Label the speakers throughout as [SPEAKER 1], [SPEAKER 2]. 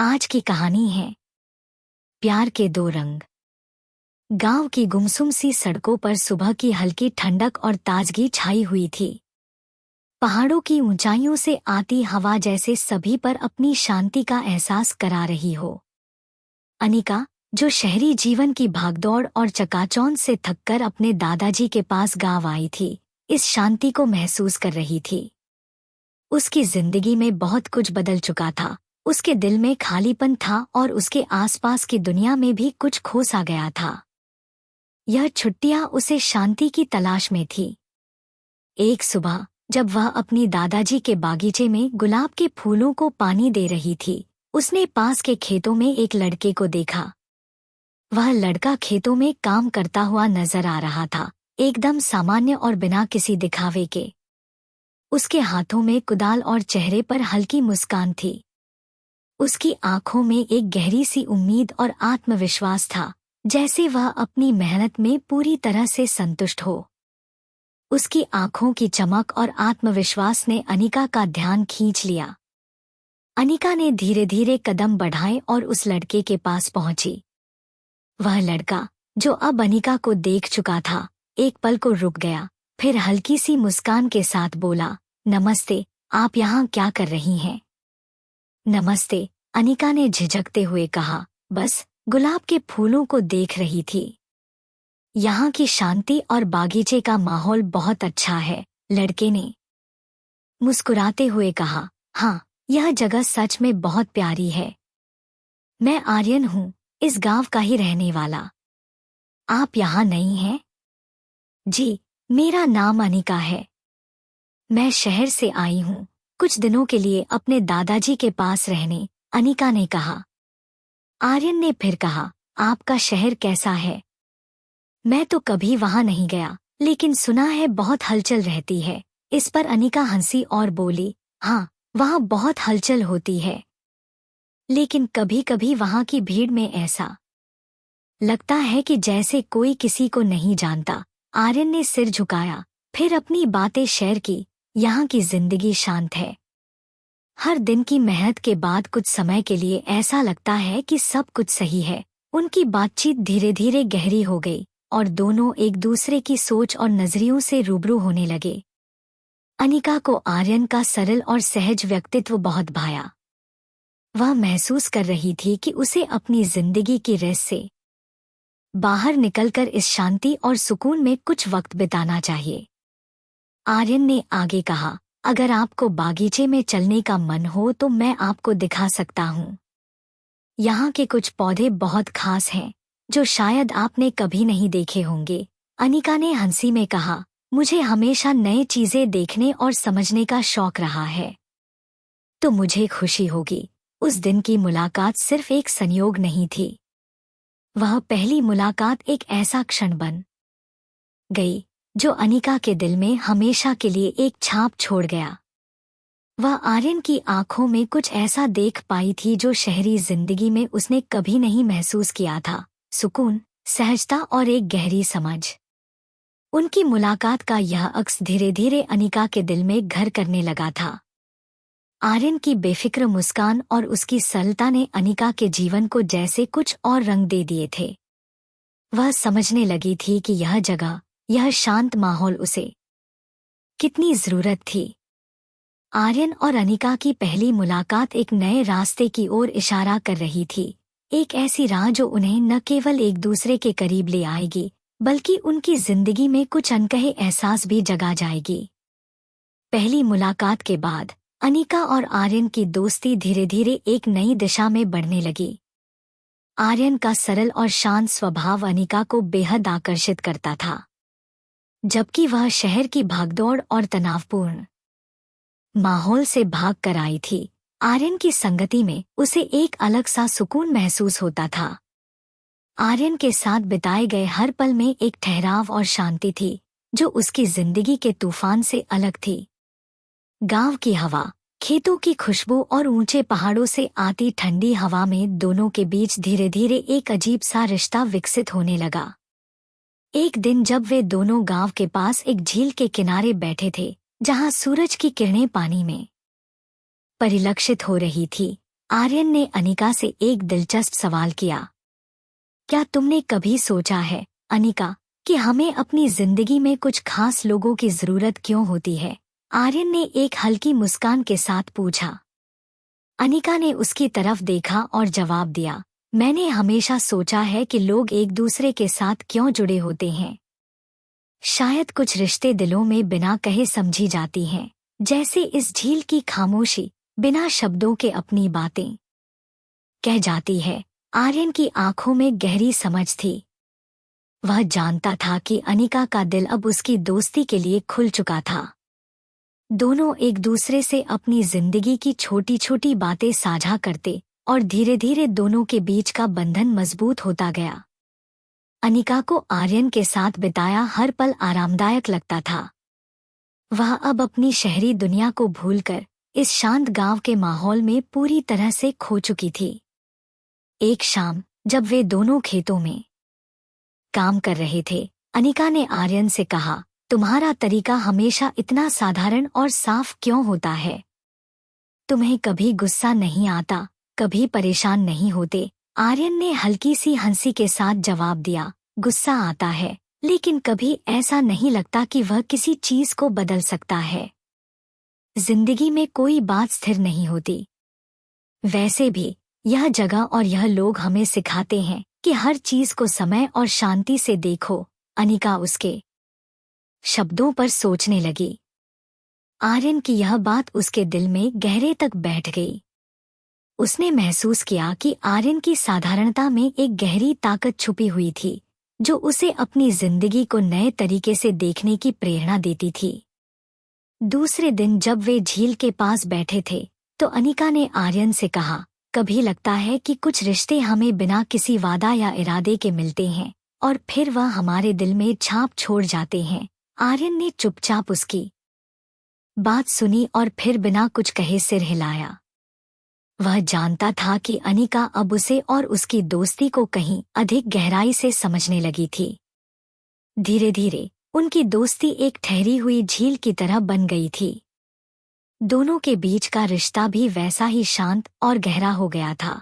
[SPEAKER 1] आज की कहानी है प्यार के दो रंग। गांव की गुमसुम सी सड़कों पर सुबह की हल्की ठंडक और ताजगी छाई हुई थी। पहाड़ों की ऊंचाइयों से आती हवा जैसे सभी पर अपनी शांति का एहसास करा रही हो। अनिका, जो शहरी जीवन की भागदौड़ और चकाचौंध से थककर अपने दादाजी के पास गांव आई थी, इस शांति को महसूस कर रही थी। उसकी जिंदगी में बहुत कुछ बदल चुका था। उसके दिल में खालीपन था और उसके आसपास की दुनिया में भी कुछ खो सा गया था। यह छुट्टियां उसे शांति की तलाश में थी। एक सुबह जब वह अपनी दादाजी के बागीचे में गुलाब के फूलों को पानी दे रही थी, उसने पास के खेतों में एक लड़के को देखा। वह लड़का खेतों में काम करता हुआ नजर आ रहा था, एकदम सामान्य और बिना किसी दिखावे के। उसके हाथों में कुदाल और चेहरे पर हल्की मुस्कान थी। उसकी आंखों में एक गहरी सी उम्मीद और आत्मविश्वास था, जैसे वह अपनी मेहनत में पूरी तरह से संतुष्ट हो। उसकी आंखों की चमक और आत्मविश्वास ने अनिका का ध्यान खींच लिया। अनिका ने धीरे धीरे कदम बढ़ाए और उस लड़के के पास पहुंची। वह लड़का, जो अब अनिका को देख चुका था, एक पल को रुक गया, फिर हल्की सी मुस्कान के साथ बोला, नमस्ते, आप यहाँ क्या कर रही हैं? नमस्ते, अनिका ने झिझकते हुए कहा, बस गुलाब के फूलों को देख रही थी। यहाँ की शांति और बागीचे का माहौल बहुत अच्छा है, लड़के ने मुस्कुराते हुए कहा। हाँ, यह जगह सच में बहुत प्यारी है। मैं आर्यन हूँ, इस गांव का ही रहने वाला। आप यहाँ नहीं हैं? जी, मेरा नाम अनिका है। मैं शहर से आई हूँ, कुछ दिनों के लिए अपने दादाजी के पास रहने, अनिका ने कहा। आर्यन ने फिर कहा, आपका शहर कैसा है? मैं तो कभी वहां नहीं गया, लेकिन सुना है बहुत हलचल रहती है। इस पर अनिका हंसी और बोली, हाँ, वहां बहुत हलचल होती है, लेकिन कभी कभी वहां की भीड़ में ऐसा लगता है कि जैसे कोई किसी को नहीं जानता। आर्यन ने सिर झुकाया, फिर अपनी बातें शेयर की। यहाँ की जिंदगी शांत है। हर दिन की मेहनत के बाद कुछ समय के लिए ऐसा लगता है कि सब कुछ सही है। उनकी बातचीत धीरे धीरे गहरी हो गई और दोनों एक दूसरे की सोच और नजरियों से रूबरू होने लगे। अनिका को आर्यन का सरल और सहज व्यक्तित्व बहुत भाया। वह महसूस कर रही थी कि उसे अपनी जिंदगी की रेस से बाहर निकलकर इस शांति और सुकून में कुछ वक्त बिताना चाहिए। आर्यन ने आगे कहा, अगर आपको बागीचे में चलने का मन हो तो मैं आपको दिखा सकता हूँ। यहाँ के कुछ पौधे बहुत खास हैं, जो शायद आपने कभी नहीं देखे होंगे। अनिका ने हंसी में कहा, मुझे हमेशा नए चीजें देखने और समझने का शौक रहा है। तो मुझे खुशी होगी। उस दिन की मुलाकात सिर्फ एक संयोग नहीं थी। वह पहली मुलाकात एक ऐसा क्षण बन गई जो अनिका के दिल में हमेशा के लिए एक छाप छोड़ गया। वह आर्यन की आंखों में कुछ ऐसा देख पाई थी जो शहरी जिंदगी में उसने कभी नहीं महसूस किया था, सुकून, सहजता और एक गहरी समझ। उनकी मुलाकात का यह अक्स धीरे धीरे अनिका के दिल में घर करने लगा था। आर्यन की बेफिक्र मुस्कान और उसकी सरलता ने अनिका के जीवन को जैसे कुछ और रंग दे दिए थे। वह समझने लगी थी कि यह जगह, यह शांत माहौल उसे कितनी जरूरत थी। आर्यन और अनिका की पहली मुलाकात एक नए रास्ते की ओर इशारा कर रही थी, एक ऐसी राह जो उन्हें न केवल एक दूसरे के करीब ले आएगी, बल्कि उनकी जिंदगी में कुछ अनकहे एहसास भी जगा जाएगी। पहली मुलाकात के बाद अनिका और आर्यन की दोस्ती धीरे धीरे एक नई दिशा में बढ़ने लगी। आर्यन का सरल और शांत स्वभाव अनिका को बेहद आकर्षित करता था, जबकि वह शहर की भागदौड़ और तनावपूर्ण माहौल से भाग कर आई थी। आर्यन की संगति में उसे एक अलग सा सुकून महसूस होता था। आर्यन के साथ बिताए गए हर पल में एक ठहराव और शांति थी, जो उसकी जिंदगी के तूफान से अलग थी। गांव की हवा, खेतों की खुशबू और ऊंचे पहाड़ों से आती ठंडी हवा में दोनों के बीच धीरे धीरे एक अजीब सा रिश्ता विकसित होने लगा। एक दिन जब वे दोनों गांव के पास एक झील के किनारे बैठे थे, जहां सूरज की किरणें पानी में परिलक्षित हो रही थी, आर्यन ने अनिका से एक दिलचस्प सवाल किया। क्या तुमने कभी सोचा है, अनिका, कि हमें अपनी जिंदगी में कुछ खास लोगों की जरूरत क्यों होती है? आर्यन ने एक हल्की मुस्कान के साथ पूछा। अनिका ने उसकी तरफ देखा और जवाब दिया, मैंने हमेशा सोचा है कि लोग एक दूसरे के साथ क्यों जुड़े होते हैं। शायद कुछ रिश्ते दिलों में बिना कहे समझी जाती हैं, जैसे इस झील की खामोशी बिना शब्दों के अपनी बातें कह जाती है। आर्यन की आंखों में गहरी समझ थी। वह जानता था कि अनिका का दिल अब उसकी दोस्ती के लिए खुल चुका था। दोनों एक दूसरे से अपनी जिंदगी की छोटी छोटी बातें साझा करते और धीरे धीरे दोनों के बीच का बंधन मजबूत होता गया। अनिका को आर्यन के साथ बिताया हर पल आरामदायक लगता था। वह अब अपनी शहरी दुनिया को भूलकर इस शांत गांव के माहौल में पूरी तरह से खो चुकी थी। एक शाम जब वे दोनों खेतों में काम कर रहे थे, अनिका ने आर्यन से कहा, तुम्हारा तरीका हमेशा इतना साधारण और साफ क्यों होता है? तुम्हें कभी गुस्सा नहीं आता, कभी परेशान नहीं होते? आर्यन ने हल्की सी हंसी के साथ जवाब दिया, गुस्सा आता है, लेकिन कभी ऐसा नहीं लगता कि वह किसी चीज को बदल सकता है। जिंदगी में कोई बात स्थिर नहीं होती। वैसे भी यह जगह और यह लोग हमें सिखाते हैं कि हर चीज को समय और शांति से देखो। अनिका उसके शब्दों पर सोचने लगी। आर्यन की यह बात उसके दिल में गहरे तक बैठ गई। उसने महसूस किया कि आर्यन की साधारणता में एक गहरी ताकत छुपी हुई थी, जो उसे अपनी जिंदगी को नए तरीके से देखने की प्रेरणा देती थी। दूसरे दिन जब वे झील के पास बैठे थे, तो अनिका ने आर्यन से कहा, कभी लगता है कि कुछ रिश्ते हमें बिना किसी वादा या इरादे के मिलते हैं और फिर वह हमारे दिल में छाप छोड़ जाते हैं। आर्यन ने चुपचाप उसकी बात सुनी और फिर बिना कुछ कहे सिर हिलाया। वह जानता था कि अनिका अब उसे और उसकी दोस्ती को कहीं अधिक गहराई से समझने लगी थी। धीरे धीरे उनकी दोस्ती एक ठहरी हुई झील की तरह बन गई थी। दोनों के बीच का रिश्ता भी वैसा ही शांत और गहरा हो गया था।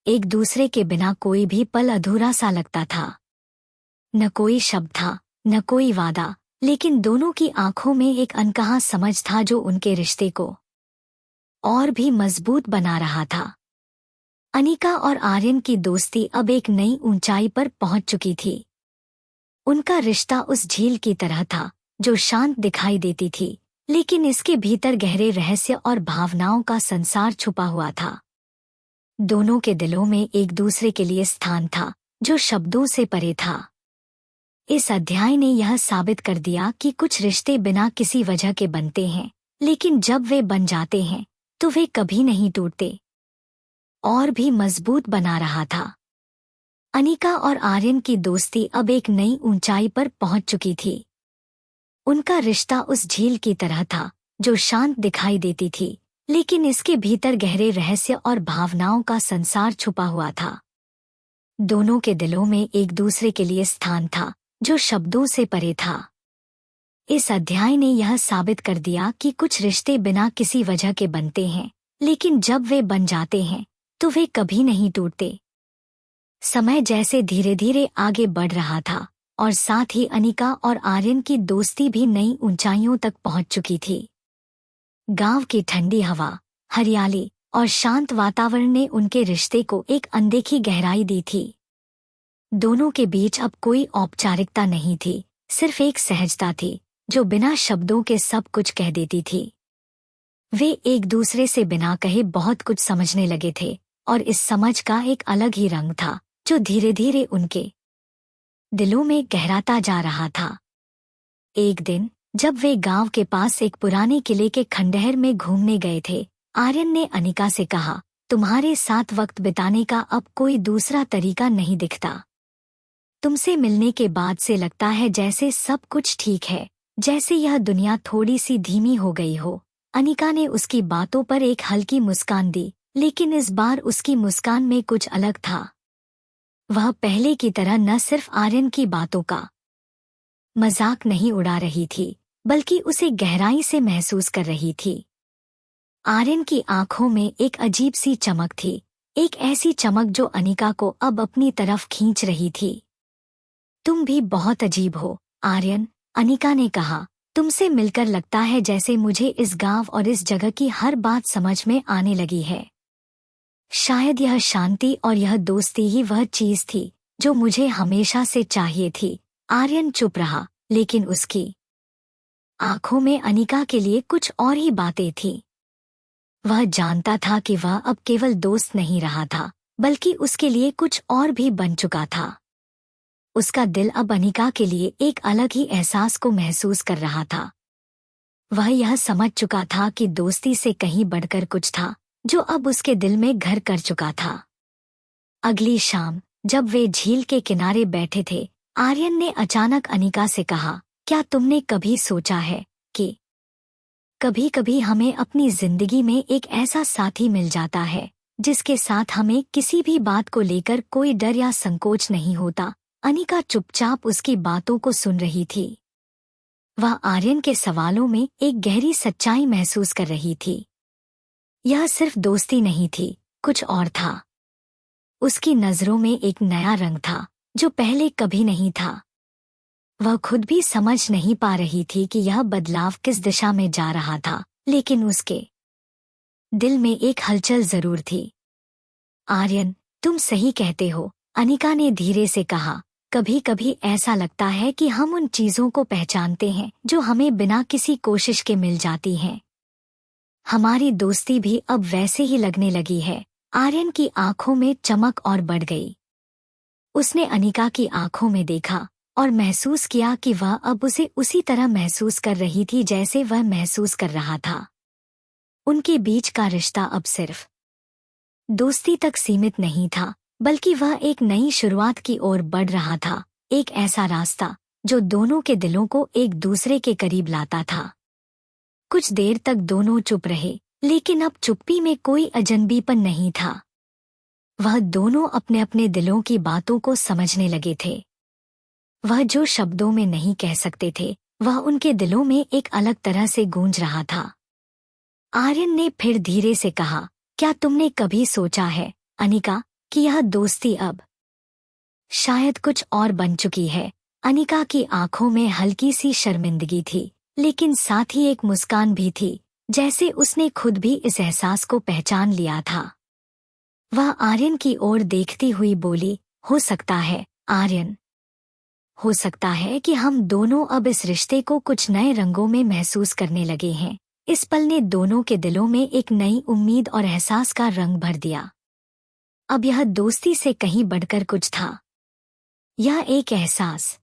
[SPEAKER 1] एक दूसरे के बिना कोई भी पल अधूरा सा लगता था। न कोई शब्द था, न कोई वादा, लेकिन दोनों की आंखों में एक अनकहा समझ था जो उनके रिश्ते को और भी मजबूत बना रहा था। अनिका और आर्यन की दोस्ती अब एक नई ऊंचाई पर पहुंच चुकी थी। उनका रिश्ता उस झील की तरह था जो शांत दिखाई देती थी, लेकिन इसके भीतर गहरे रहस्य और भावनाओं का संसार छुपा हुआ था। दोनों के दिलों में एक दूसरे के लिए स्थान था जो शब्दों से परे था। इस अध्याय ने यह साबित कर दिया कि कुछ रिश्ते बिना किसी वजह के बनते हैं, लेकिन जब वे बन जाते हैं तो वे कभी नहीं टूटते और भी मजबूत बना रहा था। अनिका और आर्यन की दोस्ती अब एक नई ऊंचाई पर पहुंच चुकी थी। उनका रिश्ता उस झील की तरह था जो शांत दिखाई देती थी, लेकिन इसके भीतर गहरे रहस्य और भावनाओं का संसार छुपा हुआ था। दोनों के दिलों में एक दूसरे के लिए स्थान था जो शब्दों से परे था। इस अध्याय ने यह साबित कर दिया कि कुछ रिश्ते बिना किसी वजह के बनते हैं, लेकिन जब वे बन जाते हैं तो वे कभी नहीं टूटते। समय जैसे धीरे धीरे आगे बढ़ रहा था और साथ ही अनिका और आर्यन की दोस्ती भी नई ऊंचाइयों तक पहुंच चुकी थी। गांव की ठंडी हवा, हरियाली और शांत वातावरण ने उनके रिश्ते को एक अनदेखी गहराई दी थी। दोनों के बीच अब कोई औपचारिकता नहीं थी, सिर्फ एक सहजता थी जो बिना शब्दों के सब कुछ कह देती थी। वे एक दूसरे से बिना कहे बहुत कुछ समझने लगे थे और इस समझ का एक अलग ही रंग था जो धीरे धीरे उनके दिलों में गहराता जा रहा था। एक दिन जब वे गांव के पास एक पुराने किले के खंडहर में घूमने गए थे, आर्यन ने अनिका से कहा, तुम्हारे साथ वक्त बिताने का अब कोई दूसरा तरीका नहीं दिखता। तुमसे मिलने के बाद से लगता है जैसे सब कुछ ठीक है, जैसे यह दुनिया थोड़ी सी धीमी हो गई हो। अनिका ने उसकी बातों पर एक हल्की मुस्कान दी, लेकिन इस बार उसकी मुस्कान में कुछ अलग था। वह पहले की तरह न सिर्फ आर्यन की बातों का मजाक नहीं उड़ा रही थी, बल्कि उसे गहराई से महसूस कर रही थी। आर्यन की आंखों में एक अजीब सी चमक थी, एक ऐसी चमक जो अनिका को अब अपनी तरफ खींच रही थी। तुम भी बहुत अजीब हो, आर्यन, अनिका ने कहा। तुमसे मिलकर लगता है जैसे मुझे इस गांव और इस जगह की हर बात समझ में आने लगी है। शायद यह शांति और यह दोस्ती ही वह चीज थी जो मुझे हमेशा से चाहिए थी। आर्यन चुप रहा, लेकिन उसकी आंखों में अनिका के लिए कुछ और ही बातें थीं। वह जानता था कि वह अब केवल दोस्त नहीं रहा था, बल्कि उसके लिए कुछ और भी बन चुका था। उसका दिल अब अनिका के लिए एक अलग ही एहसास को महसूस कर रहा था। वह यह समझ चुका था कि दोस्ती से कहीं बढ़कर कुछ था जो अब उसके दिल में घर कर चुका था। अगली शाम जब वे झील के किनारे बैठे थे, आर्यन ने अचानक अनिका से कहा, क्या तुमने कभी सोचा है कि कभी कभी हमें अपनी जिंदगी में एक ऐसा साथी मिल जाता है जिसके साथ हमें किसी भी बात को लेकर कोई डर या संकोच नहीं होता। अनिका चुपचाप उसकी बातों को सुन रही थी। वह आर्यन के सवालों में एक गहरी सच्चाई महसूस कर रही थी। यह सिर्फ दोस्ती नहीं थी, कुछ और था। उसकी नजरों में एक नया रंग था जो पहले कभी नहीं था। वह खुद भी समझ नहीं पा रही थी कि यह बदलाव किस दिशा में जा रहा था, लेकिन उसके दिल में एक हलचल जरूर थी। आर्यन, तुम सही कहते हो, अनिका ने धीरे से कहा। कभी कभी ऐसा लगता है कि हम उन चीजों को पहचानते हैं जो हमें बिना किसी कोशिश के मिल जाती हैं। हमारी दोस्ती भी अब वैसे ही लगने लगी है। आर्यन की आंखों में चमक और बढ़ गई। उसने अनिका की आंखों में देखा और महसूस किया कि वह अब उसे उसी तरह महसूस कर रही थी जैसे वह महसूस कर रहा था। उनके बीच का रिश्ता अब सिर्फ दोस्ती तक सीमित नहीं था, बल्कि वह एक नई शुरुआत की ओर बढ़ रहा था, एक ऐसा रास्ता जो दोनों के दिलों को एक दूसरे के करीब लाता था। कुछ देर तक दोनों चुप रहे, लेकिन अब चुप्पी में कोई अजनबीपन नहीं था। वह दोनों अपने अपने दिलों की बातों को समझने लगे थे। वह जो शब्दों में नहीं कह सकते थे, वह उनके दिलों में एक अलग तरह से गूंज रहा था। आर्यन ने फिर धीरे से कहा, क्या तुमने कभी सोचा है, अनिका, कि यह दोस्ती अब शायद कुछ और बन चुकी है? अनिका की आंखों में हल्की सी शर्मिंदगी थी, लेकिन साथ ही एक मुस्कान भी थी, जैसे उसने खुद भी इस एहसास को पहचान लिया था। वह आर्यन की ओर देखती हुई बोली, हो सकता है, आर्यन, हो सकता है कि हम दोनों अब इस रिश्ते को कुछ नए रंगों में महसूस करने लगे हैं। इस पल ने दोनों के दिलों में एक नई उम्मीद और एहसास का रंग भर दिया। अब यह दोस्ती से कहीं बढ़कर कुछ था। यह एक एहसास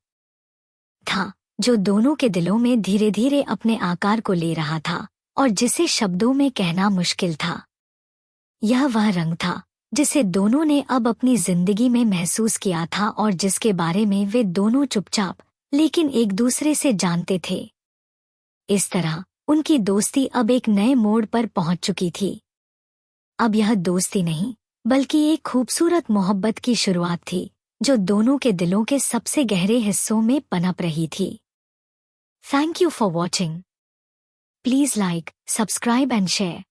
[SPEAKER 1] था जो दोनों के दिलों में धीरे धीरे अपने आकार को ले रहा था और जिसे शब्दों में कहना मुश्किल था। यह वह रंग था जिसे दोनों ने अब अपनी जिंदगी में महसूस किया था और जिसके बारे में वे दोनों चुपचाप लेकिन एक दूसरे से जानते थे। इस तरह उनकी दोस्ती अब एक नए मोड़ पर पहुंच चुकी थी। अब यह दोस्ती नहीं, बल्कि एक खूबसूरत मोहब्बत की शुरुआत थी जो दोनों के दिलों के सबसे गहरे हिस्सों में पनप रही थी। Thank you for watching. Please like, subscribe and share.